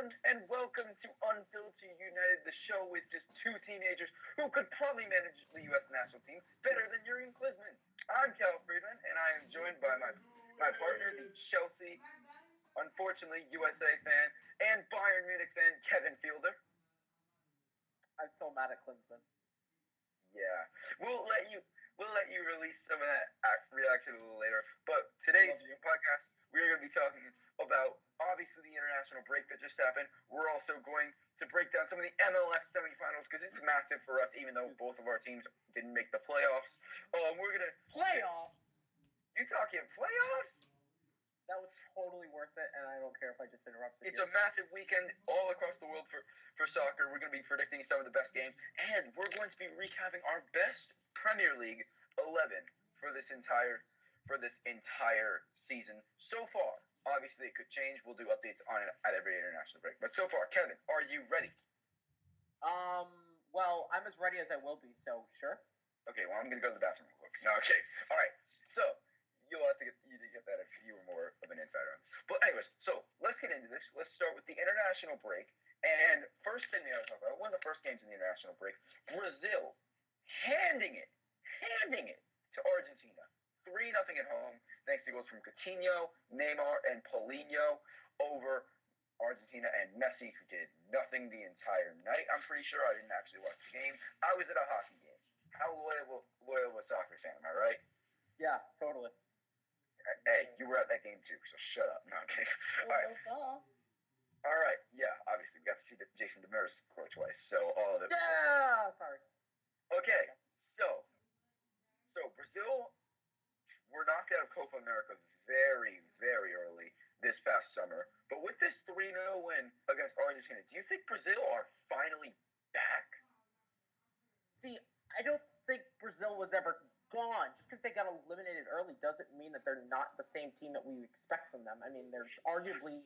everyone, and welcome to Unfiltered United, the show with just two teenagers who could probably manage the U.S. national team better than Jurgen Klinsmann. I'm Cal Friedman, and I am joined by my partner, the Chelsea, unfortunately, USA fan, and Bayern Munich fan, Kevin Fielder. I'm so mad at Klinsmann. Yeah, we'll let you release some of that reaction a little later. But today's podcast, we're going to be talking about obviously the international break that just happened. We're also going to break down some of the MLS semifinals because it's massive for us, even though both of our teams didn't make the playoffs. We're gonna playoffs. You talking playoffs? That was totally worth it, and I don't care if I just interrupted. It's a massive weekend all across the world for soccer. We're going to be predicting some of the best games, and we're going to be recapping our best Premier League 11 for this entire season so far. Obviously, it could change. We'll do updates on it at every international break. But so far, Kevin, are you ready? Well, I'm as ready as I will be, so sure. Okay, well, I'm going to go to the bathroom real quick. No, okay. All right. So, you'll have to get that if you were more of an insider on this. But anyways, so let's get into this. Let's start with the international break. And first thing we have to talk about, one of the first games in the international break, Brazil handing it to Argentina. 3-0 at home, thanks to goals from Coutinho, Neymar, and Paulinho over Argentina and Messi, who did nothing the entire night. I'm pretty sure I didn't actually watch the game. I was at a hockey game. How loyal of a soccer fan, am I right? Yeah, totally. Hey, you were at that game too, so shut up. No, okay. All right. Yeah, obviously, we got to see Jason Demers score twice, so all of it. Yeah, sorry. Okay, so Brazil were knocked out of Copa America very, very early this past summer. But with this 3-0 win against Argentina, do you think Brazil are finally back? See, I don't think Brazil was ever gone. Just because they got eliminated early doesn't mean that they're not the same team that we expect from them. I mean, they're arguably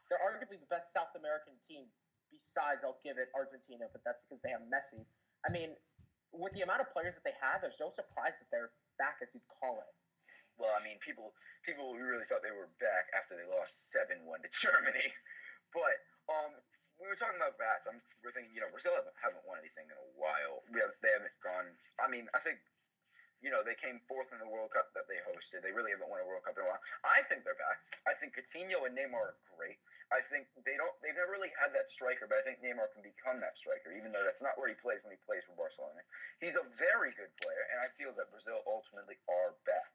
the best South American team besides, I'll give it, Argentina, but that's because they have Messi. I mean, with the amount of players that they have, there's no surprise that they're back, as you'd call it. Well, I mean, people really thought they were back after they lost 7-1 to Germany. But we were talking about bats. We're thinking, Brazil haven't won anything in a while. They haven't gone. I mean, I think, they came fourth in the World Cup that they hosted. They really haven't won a World Cup in a while. I think they're back. I think Coutinho and Neymar are great. I think they've never really had that striker, but I think Neymar can become that striker, even though that's not where he plays when he plays for Barcelona. He's a very good player, and I feel that Brazil ultimately are back.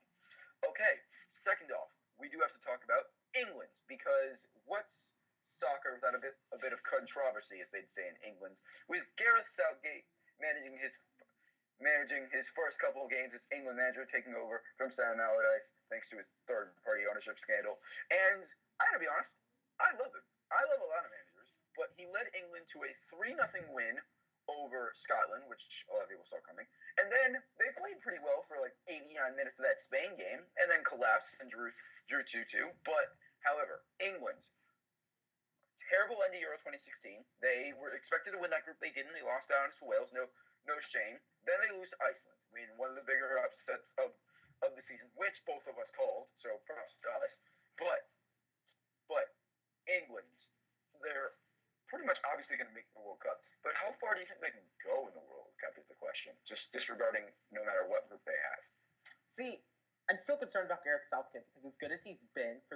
Okay, second off, we do have to talk about England, because what's soccer without a bit of controversy, as they'd say in England, with Gareth Southgate managing his first couple of games as England manager, taking over from Sam Allardyce, thanks to his third-party ownership scandal. And I gotta be honest, I love him. I love a lot of managers, but he led England to a 3-0 win over Scotland, which a lot of people saw coming. And then they played pretty well for like 89 minutes of that Spain game, and then collapsed and drew 2-2. But, however, England, terrible end of Euro 2016. They were expected to win that group. They didn't. They lost out to Wales. No shame. Then they lose to Iceland. I mean, one of the bigger upsets of the season, which both of us called, so props to us. But England, they're pretty much obviously going to make the World Cup. But how far do you think they can go in the World Cup is the question, just disregarding no matter what group they have. See, I'm still concerned about Gareth Southgate, because as good as he's been as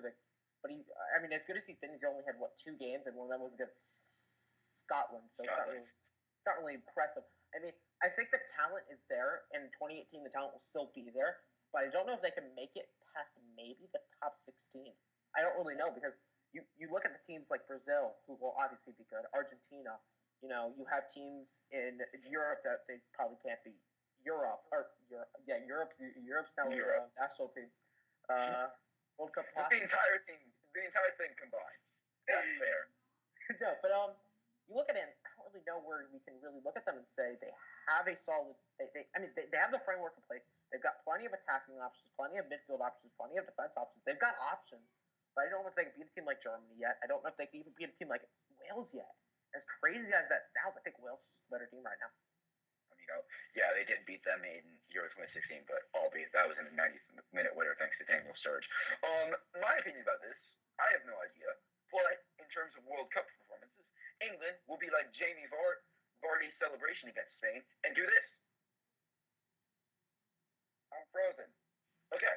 good as he's been, he's only had, 2 games, and one of them was against Scotland, so it's not really impressive. I mean, I think the talent is there, and in 2018 the talent will still be there, but I don't know if they can make it past maybe the top 16. I don't really know, because you look at the teams like Brazil, who will obviously be good, Argentina, you have teams in Europe that they probably can't beat. Europe's now a national team. World Cup hockey. The entire thing combined. That's fair. No, but you look at it, I don't really know where we can really look at them and say they have a solid. They have the framework in place. They've got plenty of attacking options, plenty of midfield options, plenty of defense options. They've got options, but I don't know if they can beat a team like Germany yet. I don't know if they can even beat a team like Wales yet. As crazy as that sounds, I think Wales is just a better team right now. I mean, yeah, they did beat them in Euro 2016, but albeit that was in a 90th-minute winner thanks to Daniel Sturridge. My opinion about this, I have no idea. But in terms of World Cup performance, Jamie Vardy's celebration against Spain and do this. I'm frozen. Okay.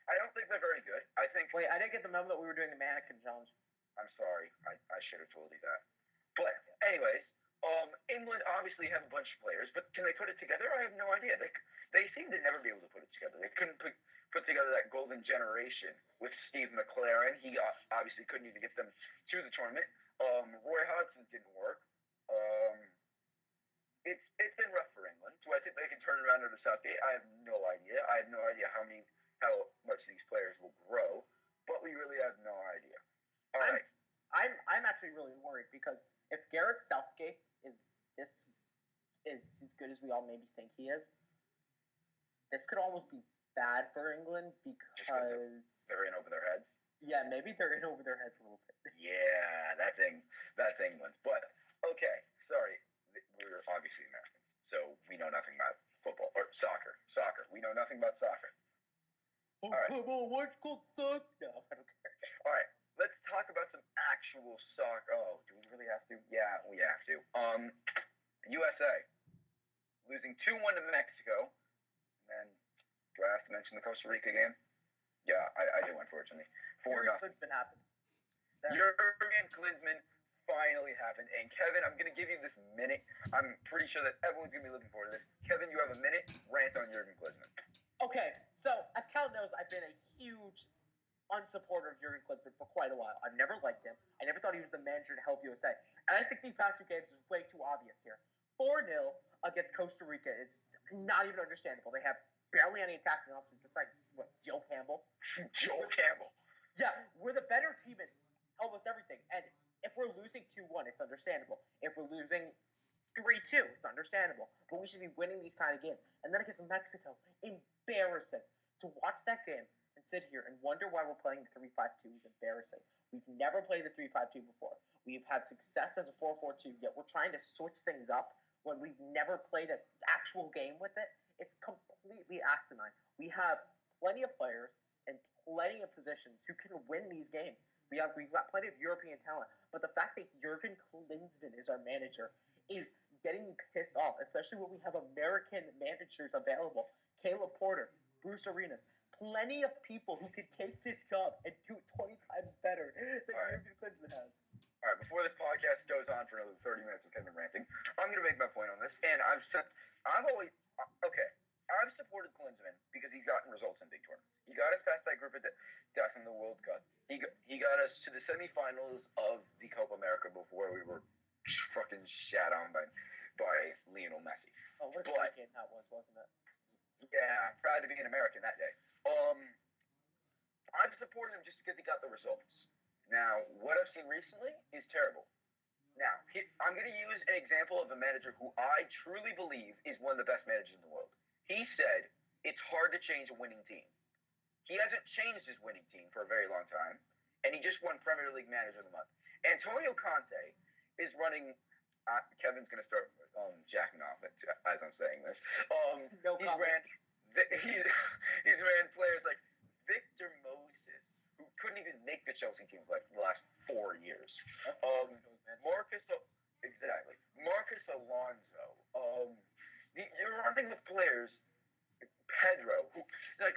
I don't think they're very good. I think... Wait, I didn't get the memo that we were doing a mannequin challenge. I'm sorry. I should have told you that. But, anyways, England obviously have a bunch of players, but can they put it together? I have no idea. They seem to never be able to put it together. They couldn't put together that golden generation with Steve McLaren. He obviously couldn't even get them to the tournament. Roy Hodgson didn't work. It's been rough for England. Do I think they can turn it around under Southgate? I have no idea. I have no idea how much these players will grow, but we really have no idea. All right. I'm actually really worried because if Gareth Southgate is as good as we all maybe think he is, this could almost be bad for England because they're in over their heads. Yeah, maybe they're in over their heads a little bit. Yeah, that's England. But okay, sorry, we're obviously Americans, so we know nothing about football or soccer. We know nothing about soccer. Oh, right. Come on, what's called soccer? No, I don't care. All right, let's talk about some actual soccer. Oh, do we really have to? Yeah, we have to. USA losing 2-1 to Mexico. And then, do I have to mention the Costa Rica game? Yeah, I do, unfortunately. 4-0. Klinsmann happened. Jurgen Klinsmann finally happened. And Kevin, I'm going to give you this minute. I'm pretty sure that everyone's going to be looking forward to this. Kevin, you have a minute. Rant on Jurgen Klinsmann. Okay, so as Cal knows, I've been a huge unsupporter of Jurgen Klinsmann for quite a while. I've never liked him. I never thought he was the manager to help USA. And I think these past two games is way too obvious here. 4-0 against Costa Rica is not even understandable. They have barely any attacking options besides, Joe Campbell? Joe Campbell. Yeah, we're the better team in almost everything. And if we're losing 2-1, it's understandable. If we're losing 3-2, it's understandable. But we should be winning these kind of games. And then against Mexico, embarrassing. To watch that game and sit here and wonder why we're playing the 3-5-2 is embarrassing. We've never played the 3-5-2 before. We've had success as a 4-4-2, yet we're trying to switch things up when we've never played an actual game with it. It's completely asinine. We have plenty of players and plenty of positions who can win these games. We've got plenty of European talent, but the fact that Jurgen Klinsmann is our manager is getting me pissed off, especially when we have American managers available. Caleb Porter, Bruce Arenas, plenty of people who could take this job and do it 20 times better than Jurgen Klinsmann has. All right, before this podcast goes on for another 30 minutes of Kevin ranting, I'm going to make my point on this. And I've supported Klinsmann because he's gotten results in big tournaments. He got us past that group of death in the World Cup. He got us to the semifinals of the Copa America before we were fucking shat on by Lionel Messi. Oh, what a great game that was, wasn't it? Yeah, proud to be an American that day. I've supported him just because he got the results. Now, what I've seen recently is terrible. Now, I'm going to use an example of a manager who I truly believe is one of the best managers in the world. He said it's hard to change a winning team. He hasn't changed his winning team for a very long time, and he just won Premier League Manager of the Month. Antonio Conte is running. Kevin's going to start jacking off as I'm saying this. He's ran players like Victor Moses, who couldn't even make the Chelsea team for like the last 4 years. Marcus Alonso. You're running with players. Pedro,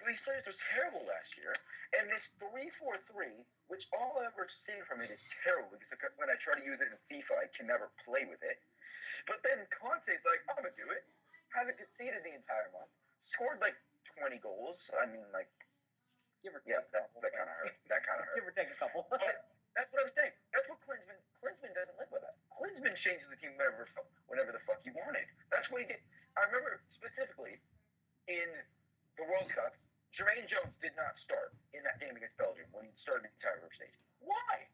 these players were terrible last year, and this 3-4-3, which all I've ever seen from it is terrible because when I try to use it in FIFA, I can never play with it. But then Conte's like, I'm gonna do it. Haven't conceded the entire month. Scored like 20 goals. I mean, like, give or take a couple. That kind of hurt. Give or take a couple. But that's what I'm saying. That's what Klinsmann doesn't live with that. Klinsmann changes the team whenever the fuck he wanted. That's what he did. I remember specifically in the World Cup, Jermaine Jones did not start in that game against Belgium when he started the entire group stage. Why?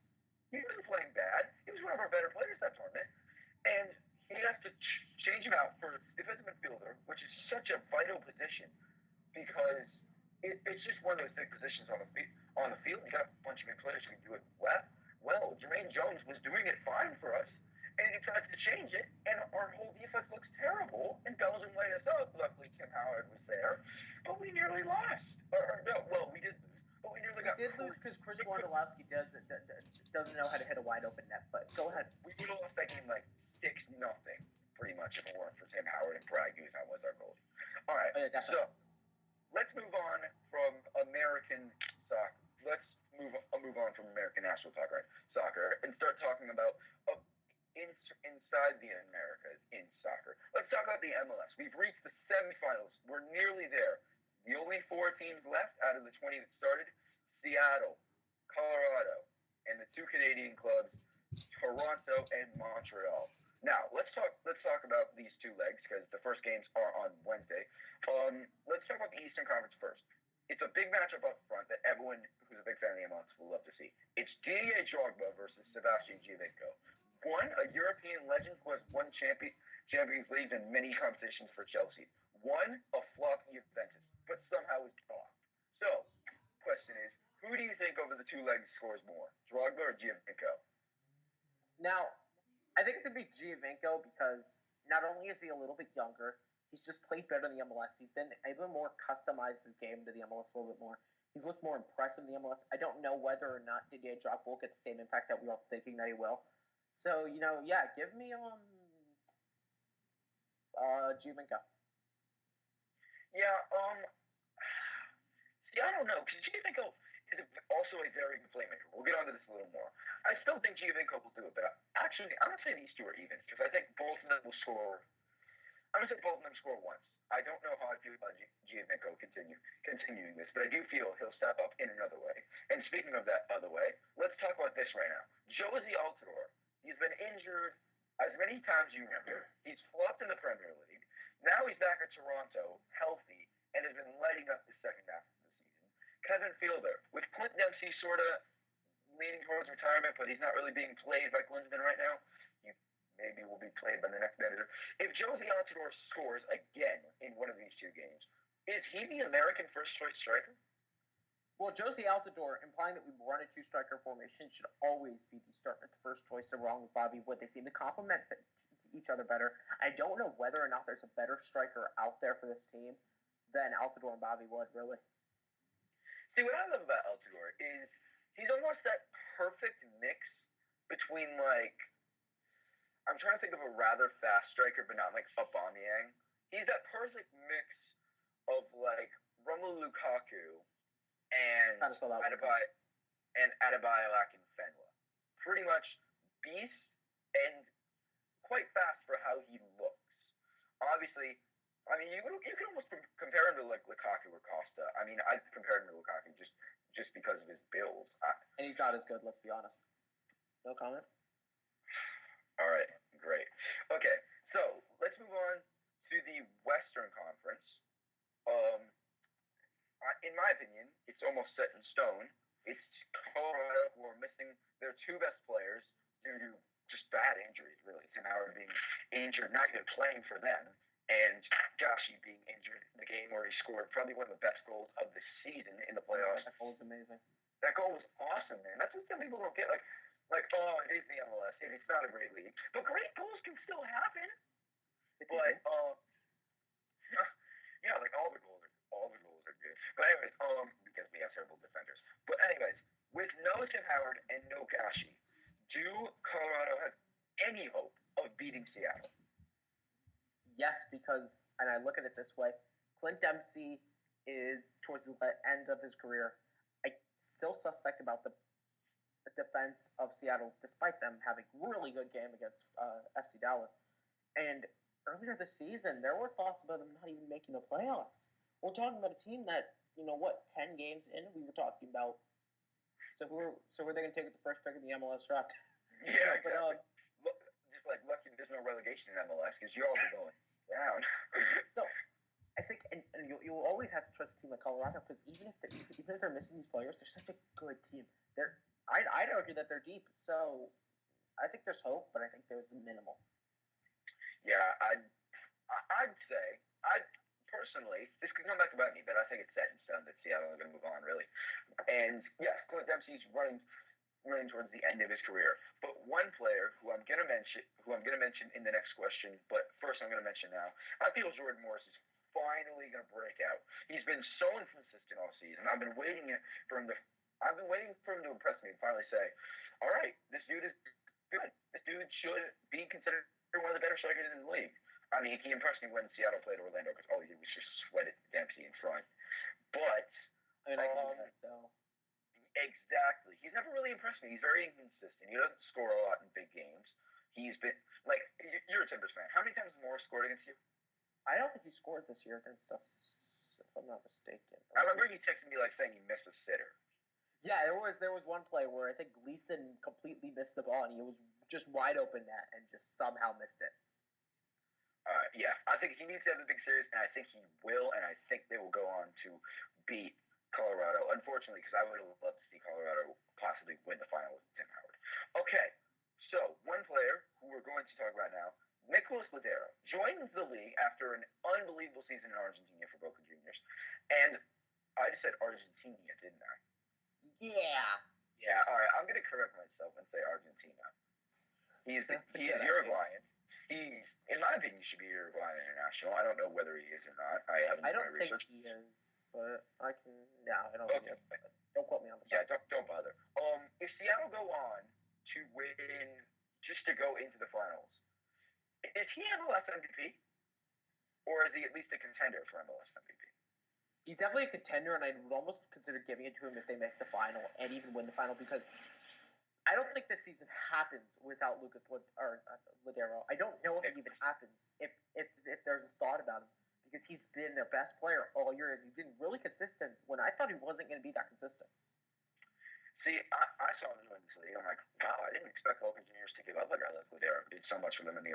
He wasn't playing bad. He was one of our better players that tournament. And he has to change him out for defensive midfielder, which is such a vital position because it's just one of those big positions on the field. You got a bunch of good players who can do it well. Jermaine Jones was doing it fine for us, and he tries to change it, and our whole defense looks terrible, and Belgium laid us up. Luckily, Tim Howard was there, but we nearly lost. We did lose, but we nearly got. We did lose because Chris Wondolowski doesn't know how to hit a wide open net. But go ahead. We would have lost that game like American National Soccer and start talking about inside the Americas in soccer. Let's talk about the MLS. We've reached the semifinals. We're nearly there. The only 4 teams left out of the 20 that started: Seattle, Colorado, and the 2 Canadian clubs, Toronto and Montreal. Now, let's talk about these 2 legs because the first games are on Wednesday. Let's talk about the Eastern Conference first. It's a big matchup up front that everyone who's a big fan of the MLS will love to see. It's Didier Drogba versus Sebastian Giovinco. One, a European legend who has won Champions Leagues and many competitions for Chelsea. One, a flop Juventus, but somehow is off. So, question is, who do you think over the 2 legs scores more, Drogba or Giovinco? Now, I think it's going to be Giovinco because not only is he a little bit younger, he's just played better in the MLS. He's been able to more customize his game to the MLS a little bit more. He's looked more impressive in the MLS. I don't know whether or not Didier Drogba will get the same impact that we are thinking that he will. So, give me Giovinco. Yeah, see, I don't know, because Giovinco is also a very good playmaker. We'll get onto this a little more. I still think Giovinco will do it, but actually, I'm going to say these 2 are even, because I think both of them will score. I'm going to say both of them score once. I don't know how I feel about Giovinco continuing this, but I do feel he'll step up in another way. And speaking of that other way, let's talk about this right now. Josie Altidore. He's been injured as many times you remember. He's flopped in the Premier League. Now he's back at Toronto, healthy, and has been lighting up the second half of the season. Kevin Fielder, with Clint Dempsey sort of leaning towards retirement, but he's not really being played by Klinsmann right now. He maybe will be played by the next manager. If Josie Altidore scores again in one of these 2 games, is he the American first-choice striker? Well, Josie Altidore, implying that we run a 2-striker formation, should always be the first choice along with Bobby Wood. They seem to complement each other better. I don't know whether or not there's a better striker out there for this team than Altidore and Bobby Wood, really. See, what I love about Altidore is he's almost that perfect mix between, I'm trying to think of a rather fast striker, but not like Aubameyang. He's that perfect mix of, Romelu Lukaku and Adebayo Akinfenwa. Pretty much beast and quite fast for how he looks. Obviously, I mean, you can almost compare him to Lukaku or Costa. I mean, I'd compare him to Lukaku just because of his build. And he's not as good, let's be honest. No comment? All right, great. Okay, so let's move on to the Western Conference. In my opinion, it's almost set in stone. It's Colorado who are missing their 2 best players due to just bad injuries, really. Tim Howard being injured, not even playing for them, and Gashi being injured in the game where he scored probably one of the best goals of the season in the playoffs. That goal was amazing. That goal was awesome, man. That's what some people don't get. It is the MLS, and it's not a great league. But great goals can still happen. But, all the goals are good. But anyways, because we have terrible defenders. But anyways, with no Tim Howard and no Gashi, do Colorado have any hope of beating Seattle? Yes, because, and I look at it this way, Clint Dempsey is towards the end of his career. I still suspect about the defense of Seattle, despite them having a really good game against FC Dallas. And earlier this season, there were thoughts about them not even making the playoffs. We're talking about a team that, 10 games in, we were talking about. So who are they going to take with the first pick of the MLS draft? Yeah, but just lucky there's no relegation in MLS because you'll all be going down. So I think, and you'll always have to trust a team like Colorado because even if they're missing these players, they're such a good team. I'd argue that they're deep. So I think there's hope, but I think there's minimal. Yeah, I'd say personally, this could come back about me, but I think it's set in stone that Seattle are going to move on, really. And yes, Clint Dempsey's running towards the end of his career. But one player who I'm going to mention in the next question, but first I'm going to mention now, I feel Jordan Morris is finally going to break out. He's been so inconsistent all season. I've been waiting for him to impress me and finally say, all right, this dude is good. This dude should be considered one of the better strikers in the league. I mean, he impressed me when Seattle played Orlando because all he did was just sweat at Dempsey in front. But I can do that, so. Exactly. He's never really really impressed me. He's very inconsistent. He doesn't score a lot in big games. He's been, like, you're a Timbers fan. How many times more scored against you? I don't think he scored this year against us, if I'm not mistaken. I remember he texted me, like, saying he missed a sitter. Yeah, there was one play where I think Gleason completely missed the ball, and he was just wide open net and just somehow missed it. Yeah, I think he needs to have a big series, and I think he will, and I think they will go on to beat Colorado. Unfortunately, because I would have loved to see Colorado possibly win the final with Tim Howard. Okay, so one player who we're going to talk about now, Nicholas Ladero, joins the league after an unbelievable season in Argentina for Boca Juniors. And I just said Argentina, didn't I? Yeah. Yeah, all right, I'm going to correct myself and say Argentina. He's Uruguayan. He's, in my opinion, he should be Uruguayan international. I don't know whether he is or not. I don't think he is, but I can. No, I don't think he is. Don't quote me on the phone. Yeah, don't bother. If Seattle go on to win, just to go into the finals, is he MLS MVP, or is he at least a contender for MLS MVP? He's definitely a contender, and I would almost consider giving it to him if they make the final and even win the final, because I don't think this season happens without Ladero. I don't know if it even happens if there's a thought about him, because he's been their best player all year. He's been really consistent when I thought he wasn't going to be that consistent. See, I saw him in this league. I'm like, wow, I didn't expect Boca Juniors to give up a guy like Ladero who did so much for them in the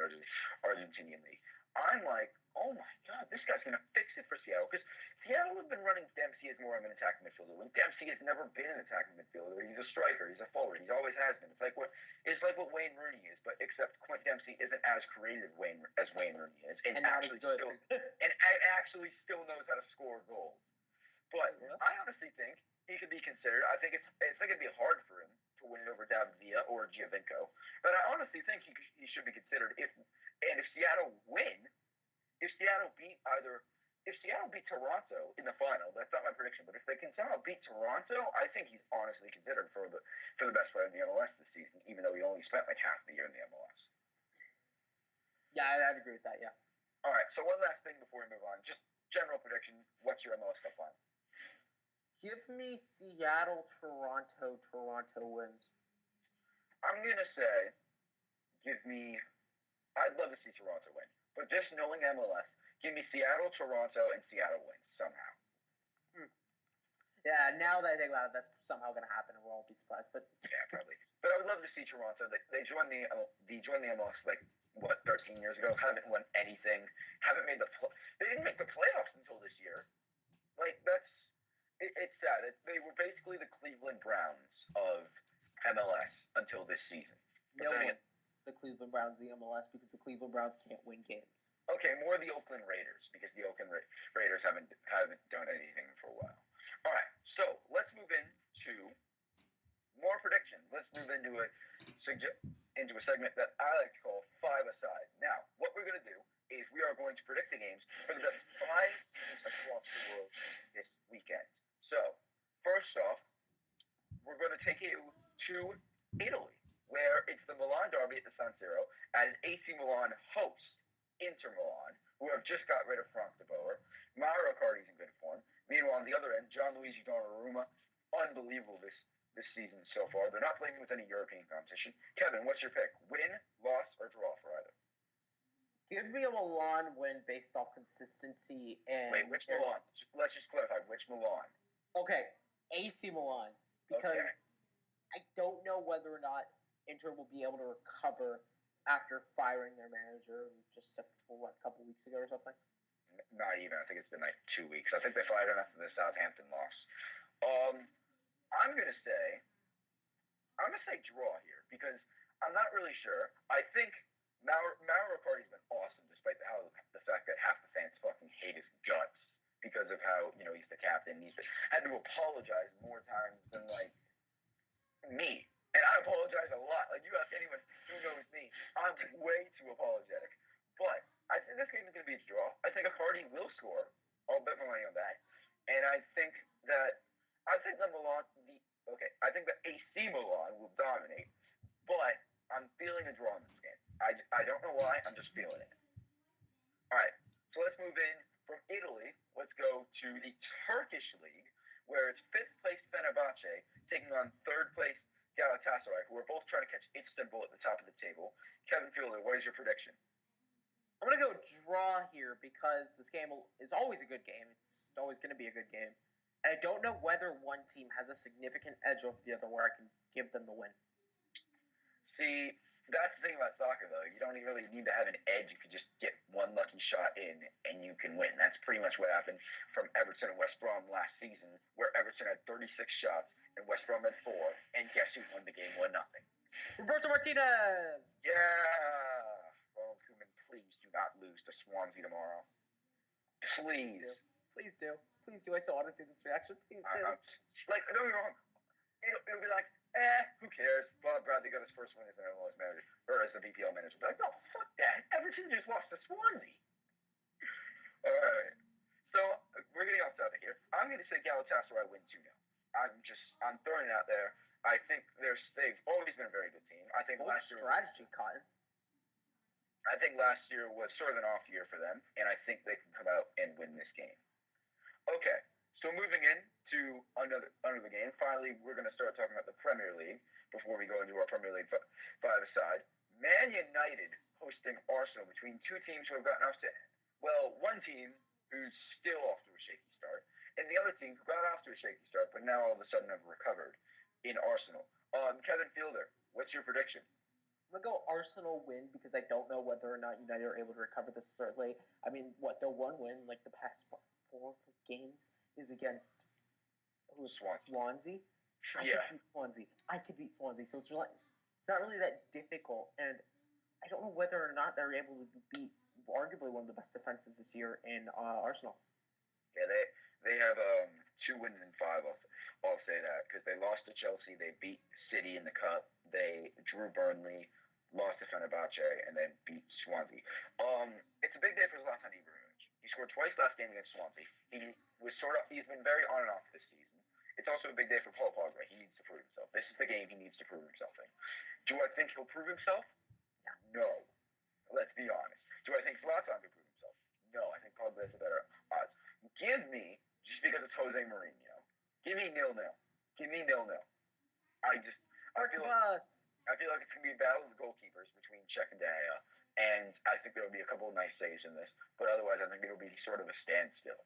Argentinian league. I'm like, oh my God, this guy's going to fix it for Seattle, because Seattle has been running Dempsey as more of an attacking midfielder when Dempsey has never been an attacking midfielder. He's a striker. He's a forward. He always has been. It's like what Wayne Rooney is, but except Clint Dempsey isn't as creative as Wayne Rooney is, and actually still knows how to score goals. But I honestly think he could be considered. I think it's going to be hard for him to win over David Villa or Giovinco, but I honestly think he should be considered. If Seattle win, if Seattle beat Toronto in the final, that's not my prediction, but if they can somehow beat Toronto, I think he's honestly considered for the best player in the MLS this season, even though he only spent like half the year in the MLS. Yeah, I'd agree with that, yeah. All right, so one last thing before we move on. Just general prediction, what's your MLS Cup final? Give me Seattle, Toronto wins. I'm going to say, I'd love to see Toronto win. But just knowing MLS, give me Seattle, Toronto, and Seattle wins somehow. Yeah, now that I think about it, that's somehow going to happen, and we'll all be surprised. But yeah, probably. But I would love to see Toronto. They joined the MLS 13 years ago. Haven't won anything. They didn't make the playoffs until this year. It's sad. They were basically the Cleveland Browns of MLS until this season. No one's the Cleveland Browns of the MLS, because the Cleveland Browns can't win games. Okay, more the Oakland Raiders, because the Oakland Raiders haven't done anything for a while. All right, so let's move into more predictions. Let's move into a segment that I like to call Five Aside. Now, what we're going to do is we are going to predict the games for the best 5 teams across the world this weekend. So, first off, we're going to take you to Italy, where it's the Milan derby at the San Siro, as AC Milan hosts Inter Milan, who have just got rid of Frank de Boer. Mauro Icardi's in good form. Meanwhile, on the other end, Gianluigi Donnarumma, unbelievable this season so far. They're not playing with any European competition. Kevin, what's your pick? Win, loss, or draw for either? Give me a Milan win based off consistency and... Wait, which Milan? Let's just clarify. Which Milan? Okay, AC Milan. Because I don't know whether or not Inter will be able to recover after firing their manager just a couple weeks ago or something. Not even. I think it's been 2 weeks. I think they fired him after the Southampton loss. I'm gonna say draw here, because I'm not really sure. I think Mauro Icardi's been awesome, despite the fact that half the fans fucking hate his guts because of how he's the captain. He's had to apologize more times than me. And I apologize a lot. You ask anyone who knows me, I'm way too apologetic. But I think this game is going to be a draw. I think Icardi will score. I'll bet my money on that. And I think that AC Milan will dominate. But I'm feeling a draw in this game. I don't know why. I'm just feeling it. All right. So let's move in from Italy. Let's go to the Turkish league, where it's 5th place Fenerbahce taking on 3rd place Galatasaray, who are both trying to catch Istanbul at the top of the table. Kevin Fielder, what is your prediction? I'm going to go draw here because this game is always a good game. It's always going to be a good game. And I don't know whether one team has a significant edge over the other where I can give them the win. See, that's the thing about soccer, though. You don't really need to have an edge. You can just get one lucky shot in, and you can win. That's pretty much what happened from Everton and West Brom last season, where Everton had 36 shots and West Brom had 4, and guess who won the game 1-0? Roberto Martinez! Yeah! Ronald Koeman, please do not lose to Swansea tomorrow. Please. Please do. Please do. I so want to see this reaction. Please do. Like, don't get me wrong. It'll be like, who cares? Bob Bradley got his first win as an MLS manager, or as a BPL manager. But like, no, fuck that. Everton just lost to Swansea. All right. So, we're getting off topic here. I'm going to say Galatasaray win 2-0. I'm throwing it out there. I think they've always been a very good team. I think last year... strategy, Cotton. I think last year was sort of an off year for them, and I think they can come out and win this game. Okay. So moving in to another game, finally we're going to start talking about the Premier League before we go into our Premier League five-a-side. Man United hosting Arsenal, between two teams who have gotten off to, well, one team who's still off to a shaky start, and the other team who got off to a shaky start, but now all of a sudden have recovered in Arsenal. Kevin Fielder, what's your prediction? I'm going to go Arsenal win because I don't know whether or not United are able to recover this certainly. I mean, their one win, like the past 4 games, is against Swansea. I could beat Swansea. So it's not really that difficult. And I don't know whether or not they're able to beat arguably one of the best defenses this year in Arsenal. Yeah, they have 2 wins in 5. I'll say that because they lost to Chelsea, they beat City in the Cup, they drew Burnley, lost to Fenerbahce, and then beat Swansea. It's a big day for Zlatan Ibrahimovic. He scored twice last game against Swansea. He's been very on and off this season. It's also a big day for Paul Pogba. He needs to prove himself. This is the game he needs to prove himself in. Do I think he'll prove himself? No. Let's be honest. Do I think Zlatan can prove himself? No. I think Pogba has a better odds. Give me, just because it's Jose Mourinho, give me 0-0. Give me 0-0. I feel like it's going to be a battle of the goalkeepers between Cech and De Gea, and I think there will be a couple of nice saves in this, but otherwise I think it will be sort of a standstill.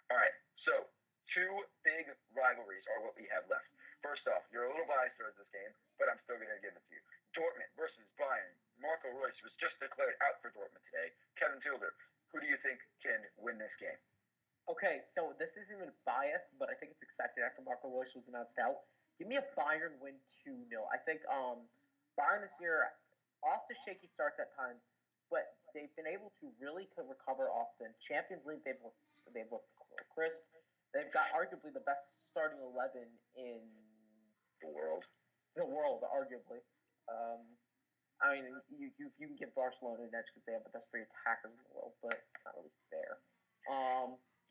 All right, so 2 big rivalries are what we have left. First off, you're a little biased towards this game, but I'm still going to give it to you. Dortmund versus Bayern. Marco Reus was just declared out for Dortmund today. Kevin Fielder, who do you think can win this game? Okay, so this isn't even biased, but I think it's expected after Marco Reus was announced out. Give me a Bayern win 2-0. I think Bayern this year, off to shaky starts at times, but they've been able to really recover often. Champions League, they've looked crisp. They've got arguably the best starting 11 in the world. Arguably. I mean, you can give Barcelona an edge because they have the best 3 attackers in the world, but it's not really fair.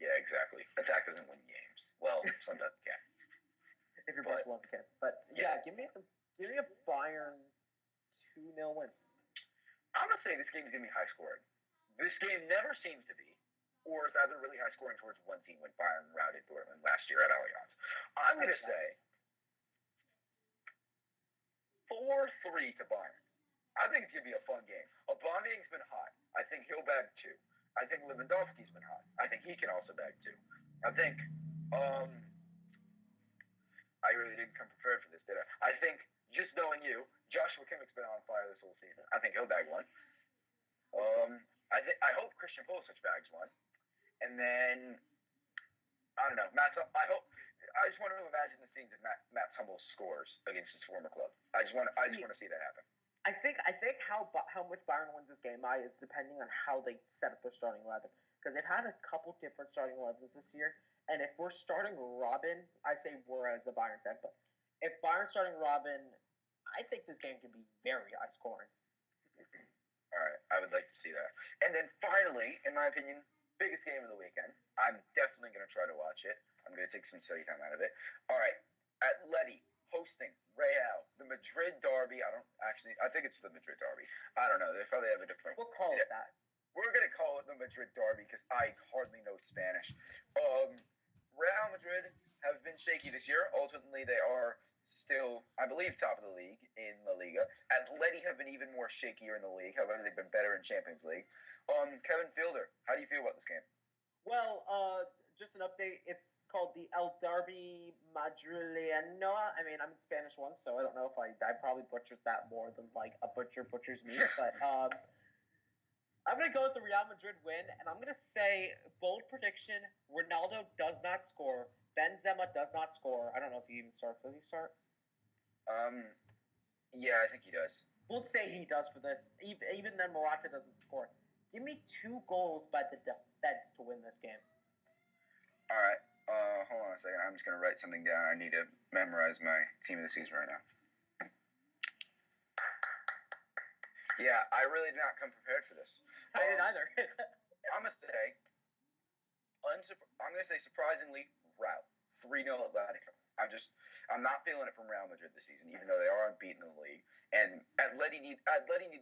Yeah, exactly. Attackers don't win games. Well, sometimes they can. If you're Barcelona, can. But yeah, give me a Bayern 2-0 win. I'm gonna say this game is gonna be high scoring. This game never seems to be, or it's either really high scoring towards one team when Bayern routed Dortmund last year at Allianz. I'm gonna say 4-3 to Bayern. I think it's gonna be a fun game. Aubameyang's been hot. I think he'll bag 2. I think Lewandowski's been hot. I think he can also bag 2. I think I really didn't come prepared for this, did I? I think, just knowing you, Joshua Kimmich's been on fire this whole season. I think he'll bag 1. I hope Christian Pulisic bags 1. And then, I don't know, I just want to imagine the scenes of Matt Hummels scores against his former club. I just want to see that happen. I think how much Bayern wins this game is depending on how they set up their starting 11. Because they've had a couple different starting 11s this year. And if we're starting Robin, I say we're as a Bayern fan, but if Bayern's starting Robin, I think this game could be very high scoring. All right, I would like to see that. And then finally, in my opinion, biggest game of the weekend. I'm definitely going to try to watch it. I'm going to take some study time out of it. All right, Atleti hosting Real, the Madrid derby. I think it's the Madrid derby. I don't know. They probably have a different. We'll call it that. We're going to call it the Madrid derby because I hardly know Spanish. Real Madrid have been shaky this year. Ultimately, they are still, I believe, top of the league in La Liga. Atleti have been even more shakier in the league. However, they've been better in Champions League. Kevin Fielder, how do you feel about this game? Well, just an update. It's called the El Derby Madrileño. I mean, I'm in Spanish once, so I don't know if I probably butchered that more than like a butchers me. But I'm going to go with the Real Madrid win, and I'm going to say, bold prediction, Ronaldo does not score. Benzema does not score. I don't know if he even starts. Does he start? Yeah, I think he does. We'll say he does for this. Even then, Morata doesn't score. Give me 2 goals by the defense to win this game. All right. Hold on a second. I'm just going to write something down. I need to memorize my team of the season right now. Yeah, I really did not come prepared for this. I didn't either. I'm gonna say surprisingly, rout 3-0 Atletico. I'm not feeling it from Real Madrid this season, even though they are unbeaten in the league. And Atleti need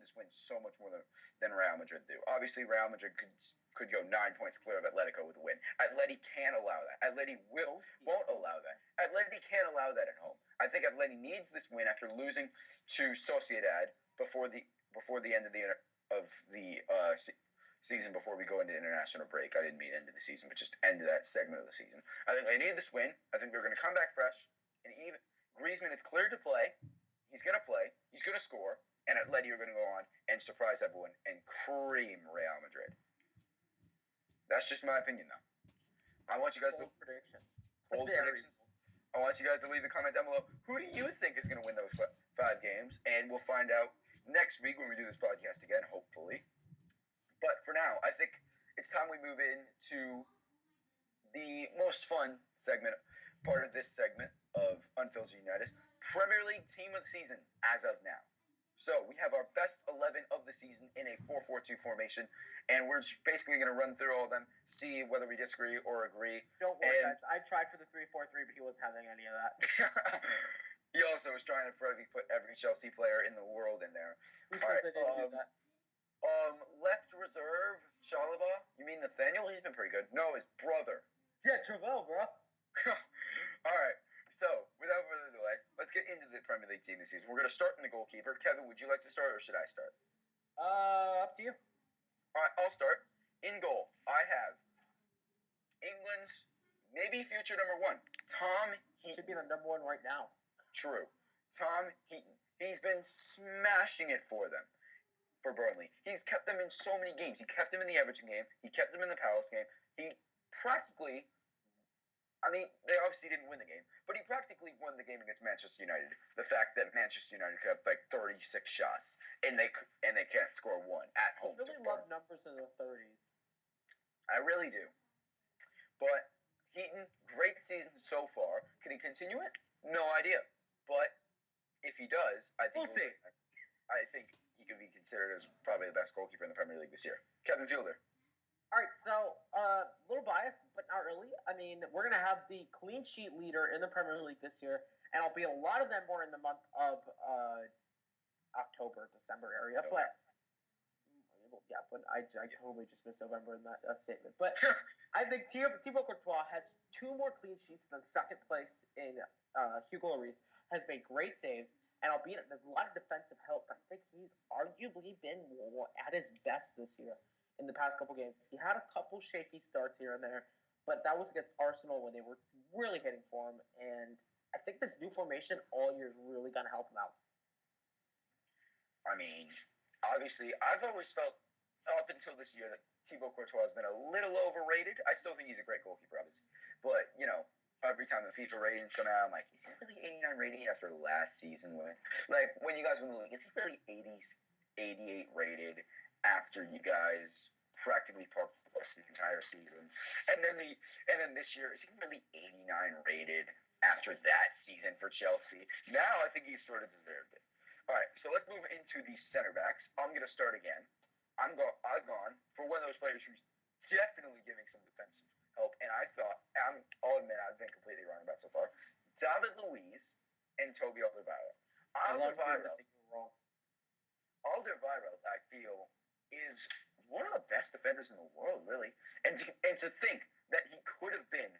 this win so much more than Real Madrid do. Obviously, Real Madrid could go 9 points clear of Atletico with a win. Atleti can't allow that. Atleti won't allow that. Atleti can't allow that at home. I think Atleti needs this win after losing to Sociedad before the end of the season, before we go into international break. I didn't mean end of the season, but just end of that segment of the season. I think they need this win. I think they're going to come back fresh. And even Griezmann is cleared to play. He's going to play. He's going to score. And Atleti are going to go on and surprise everyone and cream Real Madrid. That's just my opinion, though. I want you guys to bold predictions. I want you guys to leave a comment down below. Who do you think is going to win those 5 games? And we'll find out next week when we do this podcast again, hopefully. But for now, I think it's time we move into the most fun part of this segment of Unfiltered United, Premier League Team of the Season as of now. So we have our best 11 of the season in a 4-4-2 formation, and we're basically going to run through all of them, see whether we disagree or agree. Don't worry, guys. I tried for the 3-4-3, but he wasn't having any of that. He also was trying to probably put every Chelsea player in the world in there. Who says they didn't do that? Left reserve, Chalaba. You mean Nathaniel? He's been pretty good. No, his brother. Yeah, Travell, bro. All right. So, without further delay, let's get into the Premier League team this season. We're going to start in the goalkeeper. Kevin, would you like to start or should I start? Up to you. All right, I'll start. In goal, I have England's maybe future number 1, Tom Heaton. Should be the number 1 right now. True. Tom Heaton. He's been smashing it for them, for Burnley. He's kept them in so many games. He kept them in the Everton game. He kept them in the Palace game. He practically... I mean, they obviously didn't win the game, but he practically won the game against Manchester United. The fact that Manchester United could have like 36 shots and they can't score 1 at home. I really love numbers in the 30s. I really do. But Heaton, great season so far. Can he continue it? No idea. But if he does, I think he could be considered as probably the best goalkeeper in the Premier League this year. Kevin Fielder. All right, so a little biased, but not really. I mean, we're going to have the clean sheet leader in the Premier League this year, and albeit a lot of them were in the month of October, December area. Okay. But I totally just missed November in that statement. But I think Thibaut Courtois has 2 more clean sheets than second place in Hugo Lloris, has made great saves, and albeit a lot of defensive help, I think he's arguably been at his best this year. In the past couple games, he had a couple shaky starts here and there, but that was against Arsenal when they were really hitting for him. And I think this new formation all year is really going to help him out. I mean, obviously, I've always felt up until this year that Thibaut Courtois has been a little overrated. I still think he's a great goalkeeper, obviously, but every time the FIFA ratings come out, I'm like, is he really 89 rating after last season? When you guys win the league, is he really 88 rated? After you guys practically parked the entire season, and then this year, is he really 89 rated after that season for Chelsea? Now I think he sort of deserved it. All right, so let's move into the center backs. I'm gonna start again. I've gone for one of those players who's definitely giving some defensive help, and I'll admit I've been completely wrong about so far. David Luiz and Toby Alderweireld. Alderweireld, I feel, is one of the best defenders in the world, really. And to think that he could have been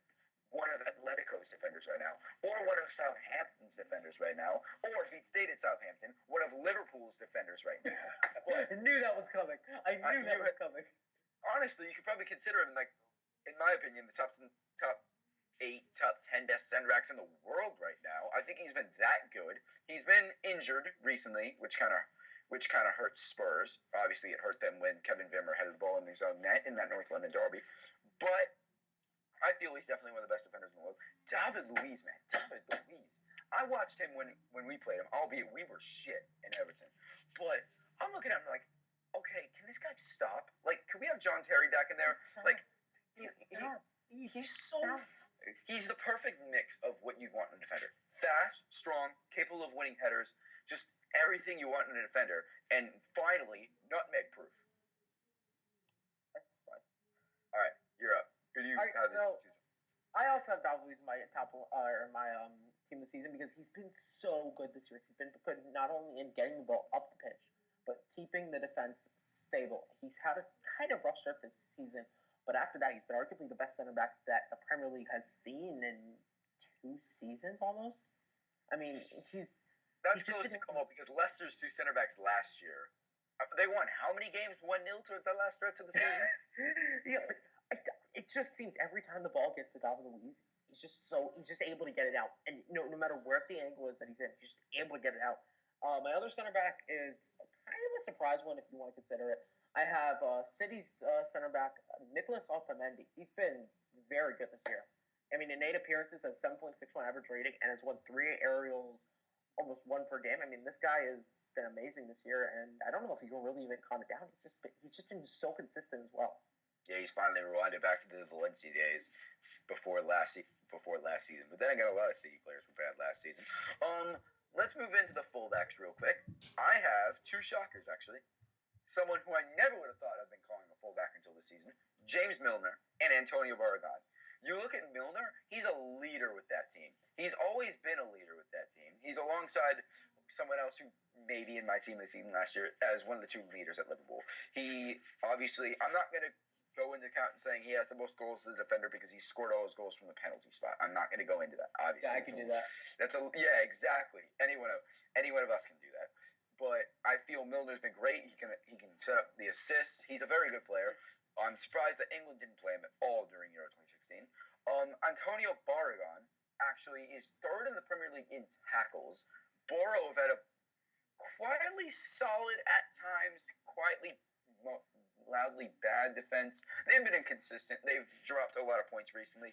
one of Atletico's defenders right now, or one of Southampton's defenders right now, or if he'd stayed at Southampton, one of Liverpool's defenders right now. But, I knew that was coming. I knew that was coming. Honestly, you could probably consider him, like, in my opinion, the top 8, top 10 best center backs in the world right now. I think he's been that good. He's been injured recently, which kind of hurts Spurs. Obviously, it hurt them when Kevin Wimmer headed the ball in his own net in that North London derby. But I feel he's definitely one of the best defenders in the world. David Luiz, man. David Luiz. I watched him when we played him, albeit we were shit in Everton. But I'm looking at him like, okay, can this guy stop? Like, can we have John Terry back in there? Like, he's the perfect mix of what you'd want in a defender. Fast, strong, capable of winning headers, just everything you want in a defender. And finally, nutmeg proof. All right, you're up. Who do you have? So I also have David Luiz in my team this season because he's been so good this year. He's been good not only in getting the ball up the pitch, but keeping the defense stable. He's had a kind of rough start this season, but after that, he's been arguably the best center back that the Premier League has seen in 2 seasons almost. I mean, that's close to call because Leicester's 2 center backs last year. They won how many games? 1-0 towards that last stretch of the season? Yeah, but it just seems every time the ball gets to David Luiz, he's just able to get it out. And no matter where the angle is that he's in, he's just able to get it out. My other center back is kind of a surprise one if you want to consider it. I have City's center back, Nicolas Otamendi. He's been very good this year. I mean, in 8 appearances, has 7.61 average rating, and has won 3 aerials, almost 1 per game. I mean, this guy has been amazing this year, and I don't know if he can really even calm it down. He's just been so consistent as well. Yeah, he's finally rewinded back to the Valencia days before last season. But then again, a lot of City players were bad last season. Let's move into the fullbacks real quick. I have 2 shockers, actually. Someone who I never would have thought I'd been calling a fullback until this season, James Milner and Antonio Barragan. You look at Milner, he's a leader with that team. He's always been a leader with that team. He's alongside someone else who may be in my team this season last year as one of the 2 leaders at Liverpool. He, obviously, I'm not going to go into account and saying he has the most goals as a defender because he scored all his goals from the penalty spot. I'm not going to go into that, obviously. Yeah, I can do that. Yeah, exactly. Any one of us can do that. But I feel Milner's been great. He can set up the assists. He's a very good player. I'm surprised that England didn't play him at all during Euro 2016. Antonio Barragan actually is 3rd in the Premier League in tackles. Boro have had a quietly solid at times, quietly loudly bad defense. They've been inconsistent. They've dropped a lot of points recently,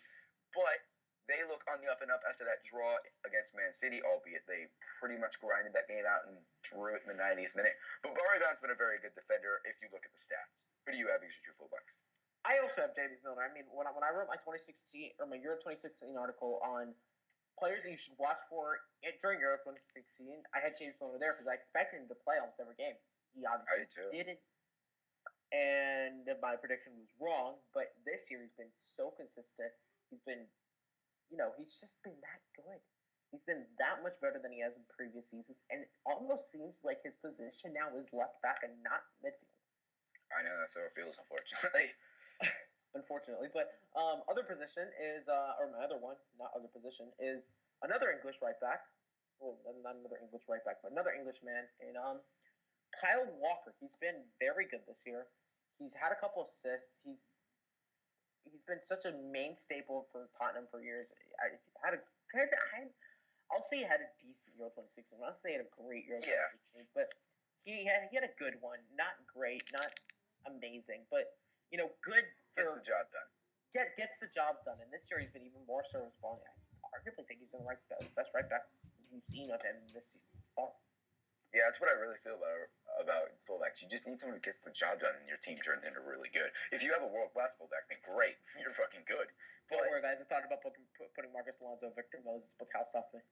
but they look on the up and up after that draw against Man City, albeit they pretty much grinded that game out and drew it in the 90th minute. But Barragan's been a very good defender if you look at the stats. Who do you have as your 2 fullbacks? I also have James Milner. I mean, when I wrote my Euro 2016 article on players that you should watch for during Euro 2016, I had James Milner there because I expected him to play almost every game. He obviously didn't, and my prediction was wrong. But this year he's been so consistent. He's been, he's just been that good. He's been that much better than he has in previous seasons, and it almost seems like his position now is left back and not midfield. I know that's how it feels, unfortunately. Unfortunately, but other position is, or my other one, not other position, is another English right back. Well, not another English right back, but another English man in Kyle Walker. He's been very good this year. He's had a couple assists. He's been such a main staple for Tottenham for years. I'll say he had a decent Euro 2016. I'm not saying he had a great Euro 2016, but he had a good one. Not great, not amazing, but good. Gets the job done. Gets the job done, and this year he's been even more serviceable. I arguably think he's been the best right back we've seen of him this season. Yeah, that's what I really feel about fullbacks. You just need someone who gets the job done, and your team turns into really good. If you have a world-class fullback, then great, you're fucking good. Don't worry, guys. I thought about putting Marcus Alonso, Victor Moses, but Cal stopped me.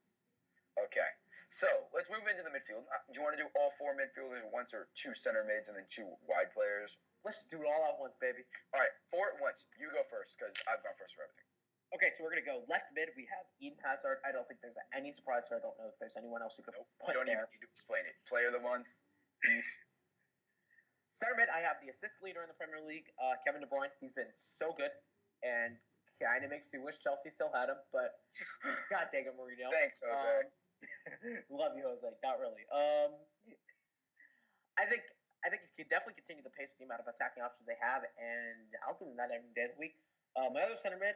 Okay, so let's move into the midfield. Do you want to do all 4 midfielders at once, or 2 center mids and then 2 wide players? Let's do it all at once, baby. All right, 4 at once. You go first, because I've gone first for everything. Okay, so we're going to go left mid. We have Eden Hazard. I don't think there's any surprise here. I don't know if there's anyone else who could put there. You don't even need to explain it. Player of the month. Peace. Center mid, I have the assist leader in the Premier League, Kevin De Bruyne. He's been so good, and kind of makes me wish Chelsea still had him, but God dang it, Mourinho. Thanks, Jose. Love you, Jose. Not really. I think he can definitely continue to pace the amount of attacking options they have, and I'll give him that every day of the week. My other center mid,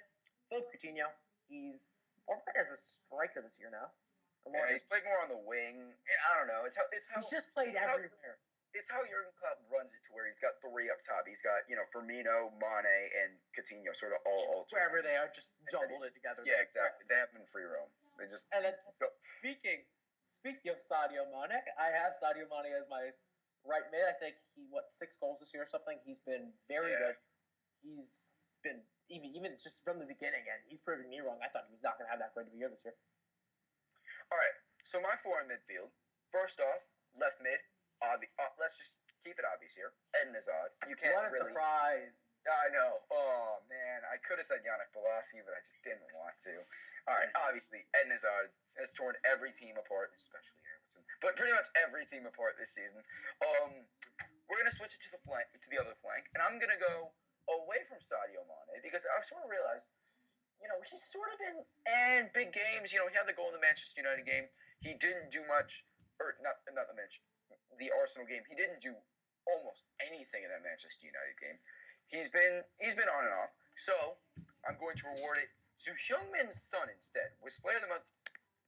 Philippe Coutinho. He's more played as a striker this year now. Yeah, he's played more on the wing. I don't know. It's how he's just played everywhere. It's how Jurgen Klopp runs it, to where he's got three up top. He's got Firmino, Mane, and Coutinho, sort of all wherever they are, just jumbled it together. Yeah, exactly. They have been free roam. They just speaking of Sadio Mane, I have Sadio Mane as my right mid. I think he 6 goals this year or something. He's been very good. He's been even just from the beginning, and he's proving me wrong. I thought he was not going to have that great of a year this year. All right, so my four in midfield. First off, left mid. Let's just keep it obvious here. Eden Hazard. You can't. What a surprise! I know. Oh man, I could have said Yannick Bolasie, but I just didn't want to. All right, obviously Eden Hazard has torn every team apart, especially Everton, but pretty much every team apart this season. We're gonna switch it to the other flank, and I'm gonna go away from Sadio Mane because I've sort of realized, he's sort of been in big games. He had the goal in the Manchester United game. He didn't do much, or not the Arsenal game. He didn't do almost anything in that Manchester United game. He's been on and off. So I'm going to reward it to Heung-min Son instead. Was Player of the Month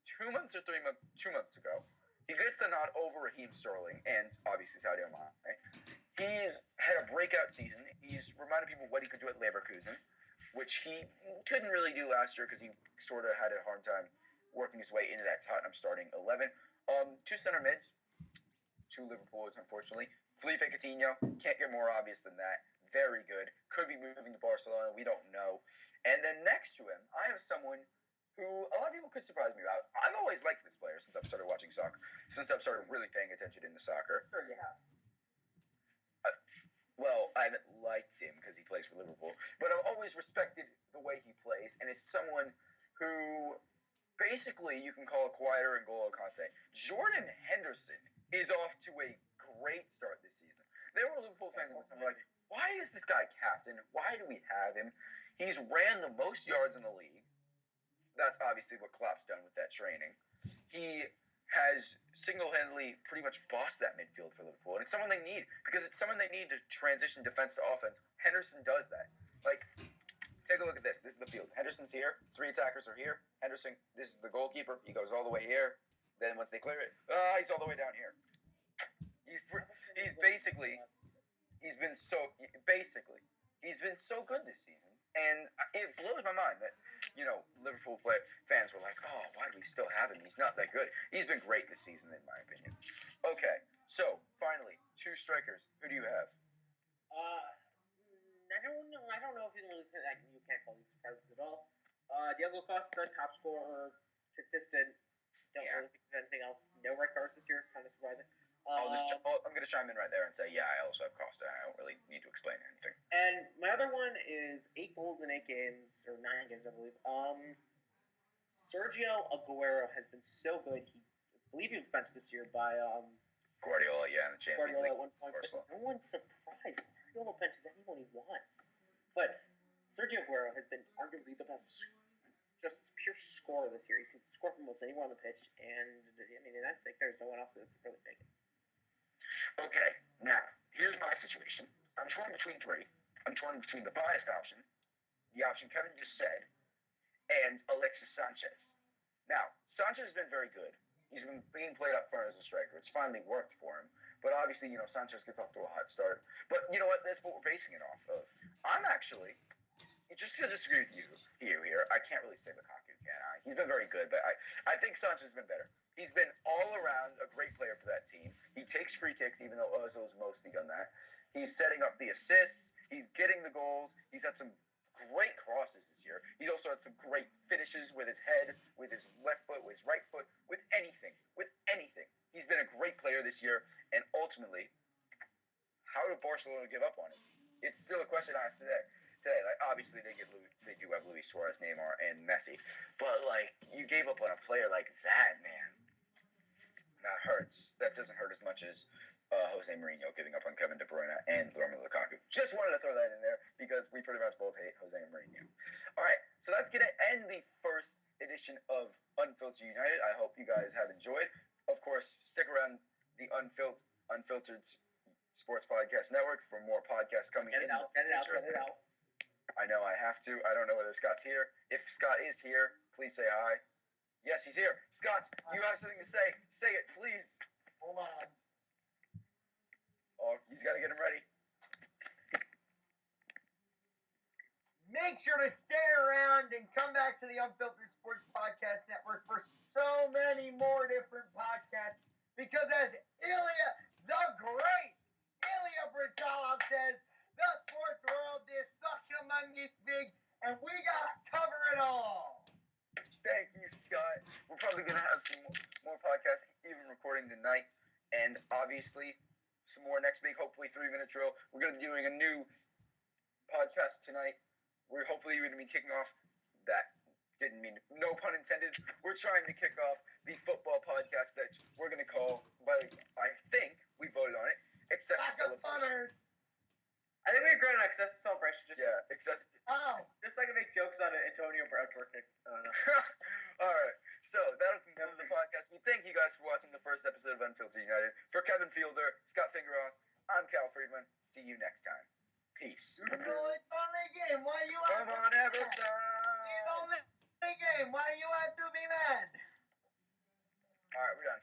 2 months or 3 months? 2 months ago. He gets the nod over Raheem Sterling and obviously Sadio Mane. He's had a breakout season. He's reminded people what he could do at Leverkusen, which he couldn't really do last year because he sort of had a hard time working his way into that Tottenham starting 11. 2 center mids. 2 Liverpools, unfortunately. Felipe Coutinho, can't get more obvious than that. Very good. Could be moving to Barcelona. We don't know. And then next to him, I have someone who a lot of people could surprise me about. I've always liked this player since I've started watching soccer, since I've started really paying attention into soccer. Sure, you have. Well, I haven't liked him because he plays for Liverpool, but I've always respected the way he plays, and it's someone who basically you can call a quieter and N'Golo Kante. Jordan Henderson is off to a great start this season. There were Liverpool fans who were like, why is this guy captain? Why do we have him? He's ran the most yards in the league. That's obviously what Klopp's done with that training. He has single-handedly pretty much bossed that midfield for Liverpool. And it's someone they need, because it's someone they need to transition defense to offense. Henderson does that. Take a look at this. This is the field. Henderson's here. 3 attackers are here. Henderson, this is the goalkeeper. He goes all the way here. Then once they clear it, he's all the way down here. He's been so good this season, and it blows my mind that Liverpool fans were like, oh, why do we still have him? He's not that good. He's been great this season, in my opinion. Okay, so finally, 2 strikers. Who do you have? I don't know if you can't call these surprises at all. Diego Costa, top scorer, consistent. Don't really think of anything else. No red cards this year. Kind of surprising. I'm going to chime in right there and say, I also have Costa. I don't really need to explain anything. And my other one is 8 goals in 8 games, or 9 games, I believe. Sergio Aguero has been so good. I believe he was benched this year by Guardiola, in the Champions League. At one point, but no one's surprised. Guardiola benches anyone he wants. But Sergio Aguero has been arguably the best just pure scorer this year. He can score from almost anywhere on the pitch, and I think there's no one else that can really take it. Okay, now, here's my situation. I'm torn between 3. I'm torn between the biased option, the option Kevin just said, and Alexis Sanchez. Now, Sanchez has been very good. He's been being played up front as a striker. It's finally worked for him. But obviously, Sanchez gets off to a hot start. But you know what? That's what we're basing it off of. I'm actually, just to disagree with you here, I can't really say Lukaku, can I? He's been very good, but I think Sanchez has been better. He's been all around a great player for that team. He takes free kicks, even though Ozil's mostly done that. He's setting up the assists. He's getting the goals. He's had some great crosses this year. He's also had some great finishes with his head, with his left foot, with his right foot, with anything. He's been a great player this year, and ultimately, how did Barcelona give up on him? It's still a question I ask today. Obviously they do have Luis Suarez, Neymar, and Messi, but you gave up on a player like that, man. that hurts. That doesn't hurt as much as Jose Mourinho giving up on Kevin De Bruyne and Romelu Lukaku. Just wanted to throw that in there because we pretty much both hate Jose Mourinho. All right, so that's going to end the first edition of Unfiltered United. I hope you guys have enjoyed. Of course, stick around the Unfiltered Sports Podcast Network for more podcasts coming in the future. Get it out. I know I have to. I don't know whether Scott's here. If Scott is here, please say hi. Yes, he's here. Scott, you have something to say. Say it, please. Hold on. Oh, he's got to get him ready. Make sure to stay around and come back to the Unfiltered Sports Podcast Network for so many more different podcasts. Because as Ilya, the great Ilya Brizgalov says, the sports world is such a humongous big, and we got to cover it all. Thank you, Scott. We're probably going to have some more podcasts, even recording tonight. And obviously, some more next week, hopefully 3-minute drill. We're going to be doing a new podcast tonight. We're hopefully going to be kicking off that. Didn't mean, no pun intended. We're trying to kick off the football podcast that we're going to call, but I think we voted on it, Excessive Celebration. I think we agreed on excessive celebration. Excessive. Oh. Just like I make jokes on Antonio Brown working. All right. So that'll conclude the podcast. We thank you guys for watching the first episode of Unfiltered United. For Kevin Fielder, Scott Fingeroff, I'm Cal Friedman. See you next time. Peace. It's the only funny game. Why you Come on, Everton. It's the only game. Why you have to be mad? All right, we're done.